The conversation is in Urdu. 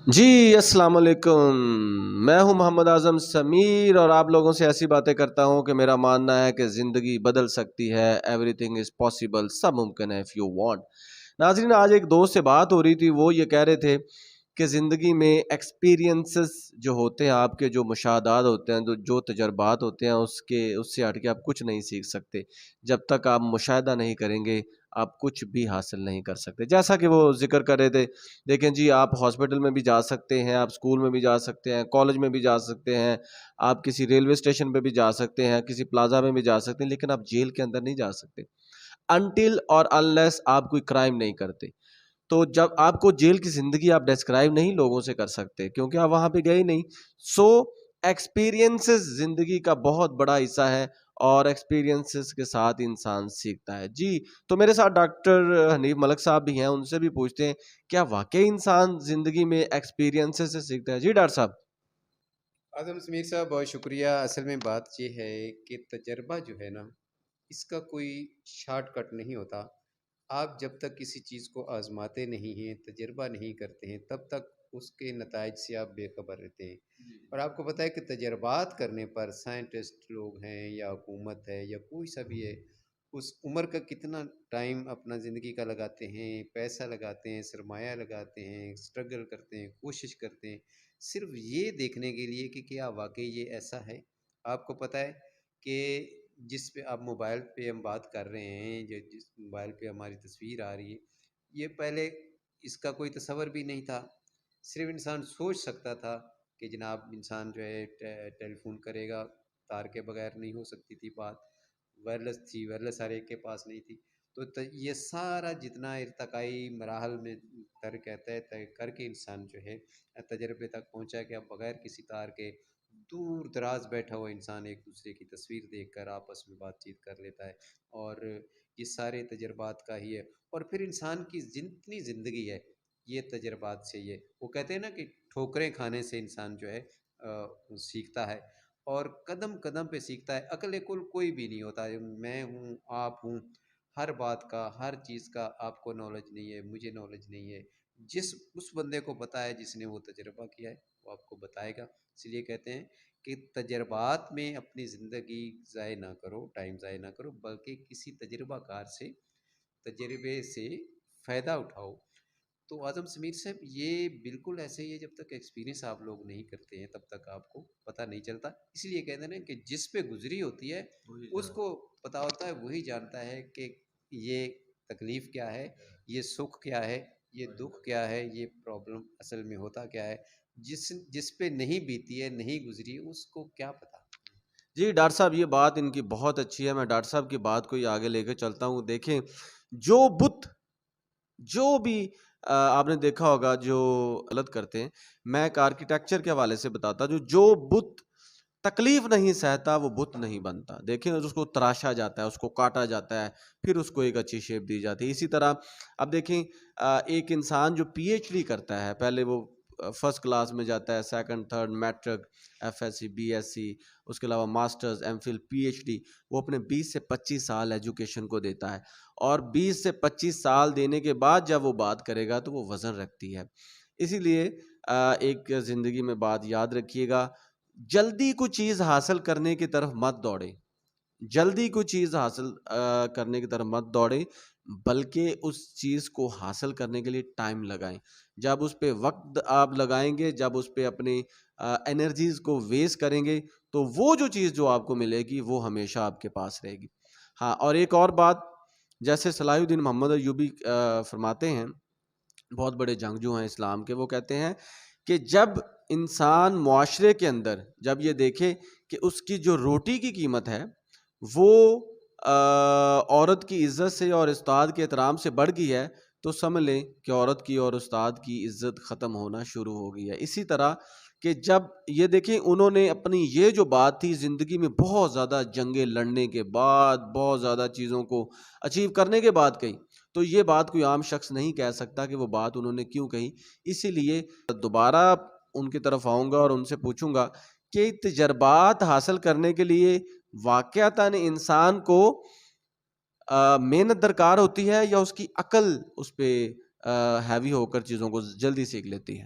جی السلام علیکم، میں ہوں محمد اعظم سمیر اور آپ لوگوں سے ایسی باتیں کرتا ہوں کہ میرا ماننا ہے کہ زندگی بدل سکتی ہے. ایوری تھنگ از پاسبل، سب ممکن ہے اف یو وانٹ. ناظرین، آج ایک دوست سے بات ہو رہی تھی، وہ یہ کہہ رہے تھے کہ زندگی میں ایکسپیرینسز جو ہوتے ہیں، آپ کے جو مشاہدات ہوتے ہیں، جو تجربات ہوتے ہیں، اس سے ہٹ کے آپ کچھ نہیں سیکھ سکتے. جب تک آپ مشاہدہ نہیں کریں گے آپ کچھ بھی حاصل نہیں کر سکتے. جیسا کہ وہ ذکر کر رہے تھے، دیکھیں جی، آپ ہاسپٹل میں بھی جا سکتے ہیں، آپ اسکول میں بھی جا سکتے ہیں، کالج میں بھی جا سکتے ہیں، آپ کسی ریلوے اسٹیشن پہ بھی جا سکتے ہیں، کسی پلازا میں بھی جا سکتے ہیں، لیکن آپ جیل کے اندر نہیں جا سکتے انٹل اور انلیس آپ کوئی کرائم نہیں کرتے. تو جب آپ کو جیل کی زندگی آپ ڈسکرائب نہیں لوگوں سے کر سکتے کیونکہ آپ وہاں پہ گئے نہیں. سو ایکسپیرینسز زندگی کا بہت بڑا حصہ ہے اور ایکسپیرینسز کے ساتھ انسان سیکھتا ہے. جی، تو میرے ساتھ ڈاکٹر حنیف ملک صاحب بھی ہیں، ان سے بھی پوچھتے ہیں کیا واقعی انسان زندگی میں ایکسپیرینسز سے سیکھتا ہے. جی ڈاکٹر صاحب. اعظم سمیر صاحب بہت شکریہ. اصل میں بات یہ ہے کہ تجربہ جو ہے نا، اس کا کوئی شارٹ کٹ نہیں ہوتا. آپ جب تک کسی چیز کو آزماتے نہیں ہیں، تجربہ نہیں کرتے ہیں، تب تک اس کے نتائج سے آپ بے خبر رہتے ہیں. اور آپ کو پتہ ہے کہ تجربات کرنے پر سائنٹسٹ لوگ ہیں یا حکومت ہے یا کوئی سا بھی ہے، اس عمر کا کتنا ٹائم اپنا زندگی کا لگاتے ہیں، پیسہ لگاتے ہیں، سرمایہ لگاتے ہیں، اسٹرگل کرتے ہیں، کوشش کرتے ہیں، صرف یہ دیکھنے کے لیے کہ کیا واقعی یہ ایسا ہے. آپ کو پتہ ہے کہ جس پہ آپ موبائل پہ ہم بات کر رہے ہیں، جو جس موبائل پہ ہماری تصویر آ رہی ہے، یہ پہلے اس کا کوئی تصور بھی نہیں تھا. صرف انسان سوچ سکتا تھا کہ جناب انسان جو ہے ٹیلی فون کرے گا، تار کے بغیر نہیں ہو سکتی تھی بات. وائرلیس تھی، وائرلیس ہر ایک کے پاس نہیں تھی. تو یہ سارا جتنا ارتقائی مراحل میں طے کر کے انسان جو ہے تجربے تک پہنچا کہ اب بغیر کسی تار کے دور دراز بیٹھا ہوا انسان ایک دوسرے کی تصویر دیکھ کر آپس میں بات چیت کر لیتا ہے. اور یہ سارے تجربات کا ہی ہے. اور پھر انسان کی جتنی زندگی ہے یہ تجربات سے یہ وہ کہتے ہیں نا کہ ٹھوکریں کھانے سے انسان جو ہے سیکھتا ہے اور قدم قدم پہ سیکھتا ہے. عقل کل کوئی بھی نہیں ہوتا. میں ہوں، آپ ہوں، ہر بات کا، ہر چیز کا آپ کو نالج نہیں ہے، مجھے نالج نہیں ہے. اس بندے کو پتہ ہے جس نے وہ تجربہ کیا ہے، وہ آپ کو بتائے گا. اس لیے کہتے ہیں کہ تجربات میں اپنی زندگی ضائع نہ کرو، ٹائم ضائع نہ کرو، بلکہ کسی تجربہ کار سے، تجربے سے فائدہ اٹھاؤ. تو اعظم سمیر صاحب یہ بالکل ایسے ہی ہے، جب تک ایکسپیرینس آپ لوگ نہیں کرتے ہیں تب تک آپ کو پتہ نہیں چلتا. اس لیے کہتے ہیں نا کہ جس پہ گزری ہوتی ہے اس کو پتہ ہوتا ہے، وہی جانتا ہے کہ یہ تکلیف کیا ہے، یہ سکھ کیا ہے، یہ دکھ کیا ہے، یہ پرابلم اصل میں ہوتا کیا ہے. جس پہ نہیں بیتی ہے، نہیں گزری، اس کو کیا پتہ. جی ڈاکٹر صاحب، یہ بات ان کی بہت اچھی ہے. میں ڈاکٹر صاحب کی بات کو ہی آگے لے کے چلتا ہوں. دیکھیں، جو بت جو بھی آپ نے دیکھا ہوگا جو غلط کرتے ہیں، میں ایک آرکیٹیکچر کے حوالے سے بتاتا جو بت تکلیف نہیں سہتا وہ بت نہیں بنتا. دیکھیں، اس کو تراشا جاتا ہے، اس کو کاٹا جاتا ہے، پھر اس کو ایک اچھی شیپ دی جاتی ہے. اسی طرح اب دیکھیں، ایک انسان جو پی ایچ ڈی کرتا ہے، پہلے وہ فرسٹ کلاس میں جاتا ہے، second third matric, F S C, B S C, اس کے علاوہ masters, M Phil, P H D, وہ اپنے 20 سے 25 سال ایجوکیشن کو دیتا ہے. اور 20 سے 25 سال دینے کے بعد جب وہ بات کرے گا تو وہ وزن رکھتی ہے. اسی لیے ایک زندگی میں بات یاد رکھیے گا، جلدی کوئی چیز حاصل کرنے کی طرف مت دوڑے، جلدی کوئی چیز حاصل کرنے کی طرف مت دوڑے، بلکہ اس چیز کو حاصل کرنے کے لیے ٹائم لگائیں. جب اس پہ وقت آپ لگائیں گے، جب اس پہ اپنی انرجیز کو ویسٹ کریں گے، تو وہ جو چیز جو آپ کو ملے گی وہ ہمیشہ آپ کے پاس رہے گی. ہاں، اور ایک اور بات، جیسے صلاح الدین محمد ایوبی فرماتے ہیں، بہت بڑے جنگجو ہیں اسلام کے، وہ کہتے ہیں کہ جب انسان معاشرے کے اندر جب یہ دیکھے کہ اس کی جو روٹی کی قیمت ہے وہ عورت کی عزت سے اور استاد کے احترام سے بڑھ گئی ہے، تو سمجھ لیں کہ عورت کی اور استاد کی عزت ختم ہونا شروع ہو گئی ہے. اسی طرح کہ جب یہ دیکھیں، انہوں نے اپنی یہ جو بات تھی زندگی میں بہت زیادہ جنگیں لڑنے کے بعد، بہت زیادہ چیزوں کو اچیو کرنے کے بعد کہی، تو یہ بات کوئی عام شخص نہیں کہہ سکتا کہ وہ بات انہوں نے کیوں کہی. اسی لیے دوبارہ ان کی طرف آؤں گا اور ان سے پوچھوں گا کہ تجربات حاصل کرنے کے لیے واقعتاً انسان کو محنت درکار ہوتی ہے یا اس کی عقل اس پہ ہیوی ہو کر چیزوں کو جلدی سیکھ لیتی ہے؟